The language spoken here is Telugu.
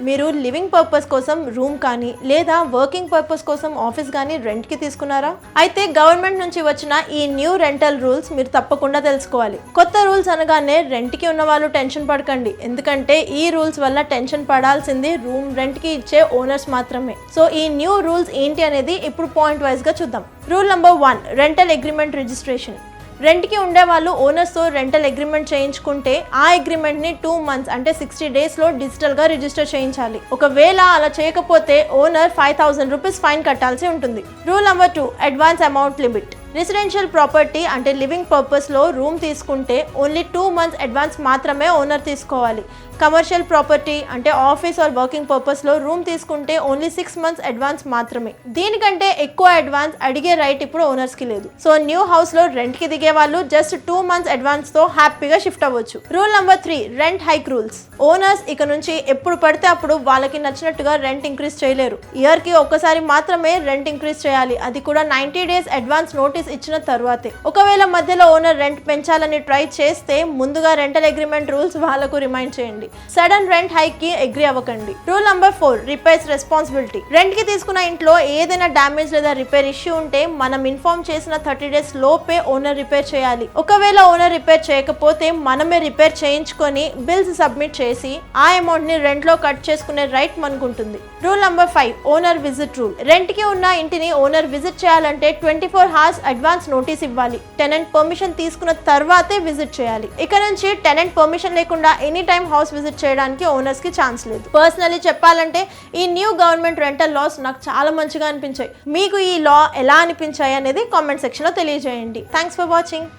మీరు లివింగ్ పర్పస్ కోసం రూమ్ కానీ లేదా వర్కింగ్ పర్పస్ కోసం ఆఫీస్ కానీ రెంట్కి తీసుకున్నారా? అయితే గవర్నమెంట్ నుంచి వచ్చిన ఈ న్యూ రెంటల్ రూల్స్ మీరు తప్పకుండా తెలుసుకోవాలి. కొత్త రూల్స్ అనగానే రెంట్కి ఉన్న వాళ్ళు టెన్షన్ పడకండి, ఎందుకంటే ఈ రూల్స్ వల్ల టెన్షన్ పడాల్సింది రూమ్ రెంట్కి ఇచ్చే ఓనర్స్ మాత్రమే. సో ఈ న్యూ రూల్స్ ఏంటి అనేది ఇప్పుడు పాయింట్ వైజ్గా చూద్దాం. Rule number 1, rental agreement registration. రెంట్కి ఉండే వాళ్ళు ఓనర్స్తో రెంటల్ అగ్రిమెంట్ చేయించుకుంటే ఆ అగ్రిమెంట్ని 2 months అంటే 60 daysలో డిజిటల్గా రిజిస్టర్ చేయించాలి. ఒకవేళ అలా చేయకపోతే ఓనర్ 5,000 రూపీస్ ఫైన్ కట్టాల్సి ఉంటుంది. Rule number 2, advance amount limit. Residential property అంటే లివింగ్ పర్పస్లో రూమ్ తీసుకుంటే ఓన్లీ 2 months అడ్వాన్స్ మాత్రమే ఓనర్ తీసుకోవాలి. కమర్షియల్ ప్రాపర్టీ అంటే ఆఫీస్ ఆర్ వర్కింగ్ పర్పస్లో రూమ్ తీసుకుంటే ఓన్లీ 6 months అడ్వాన్స్ మాత్రమే. దీనికంటే ఎక్కువ అడ్వాన్స్ అడిగే రైట్ ఇప్పుడు ఓనర్స్కి లేదు. సో న్యూ హౌస్లో రెంట్కి దిగే వాళ్ళు జస్ట్ 2 months అడ్వాన్స్తో హ్యాపీగా షిఫ్ట్ అవ్వచ్చు. Rule number 3, rent hike rules. Owners ఇక నుంచి ఎప్పుడు పడితే అప్పుడు వాళ్ళకి నచ్చినట్టుగా రెంట్ ఇంక్రీజ్ చేయలేరు. ఇయర్కి ఒక్కసారి మాత్రమే రెంట్ ఇంక్రీజ్ చేయాలి, అది కూడా 90 days అడ్వాన్స్ నోటీస్ ఇచ్చిన తర్వాతే. ఒకవేళ మధ్యలో ఓనర్ రెంట్ పెంచాలని ట్రై చేస్తే ముందుగా రెంటల్ అగ్రిమెంట్ రూల్స్ వాళ్ళకు రిమైండ్ చేయండి. సడన్ రెంట్ హైక్ కి అగ్రీ అవ్వకండి. Rule number 4, repairs responsibility. Rent కి తీసుకున్న ఇంట్లో ఏదైనా డ్యామేజ్ లేదా రిపేర్ ఇష్యూ ఉంటే మనం ఇన్ఫార్మ్ చేసిన 30 days లోపే ఓనర్ రిపేర్ చేయాలి. ఒకవేళ ఓనర్ రిపేర్ చేయకపోతే మనమే రిపేర్ చేయించుకొని బిల్స్ సబ్మిట్ చేసి ఆ అమౌంట్ ని రెంట్ లో కట్ చేసుకునే రైట్ మనకుంటుంది. Rule number 5, owner visit rule. Rent కి ఉన్న ఇంటిని ఓనర్ విజిట్ చేయాలంటే 24 hours అడ్వాన్స్ నోటీస్ ఇవ్వాలి. టెనెంట్ పర్మిషన్ తీసుకున్న తర్వాతే విజిట్ చేయాలి. ఇక నుంచి టెనెంట్ పర్మిషన్ లేకుండా ఎనీ టైమ్ హౌస్ విజిట్ చేయడానికి ఓనర్స్ కి ఛాన్స్ లేదు. పర్సనలీ చెప్పాలంటే ఈ న్యూ గవర్నమెంట్ రెంటల్ లాస్ నాకు చాలా మంచిగా అనిపించాయి. మీకు ఈ లా ఎలా అనిపించాయి అనేది కామెంట్ సెక్షన్ లో తెలియజేయండి. Thanks for watching.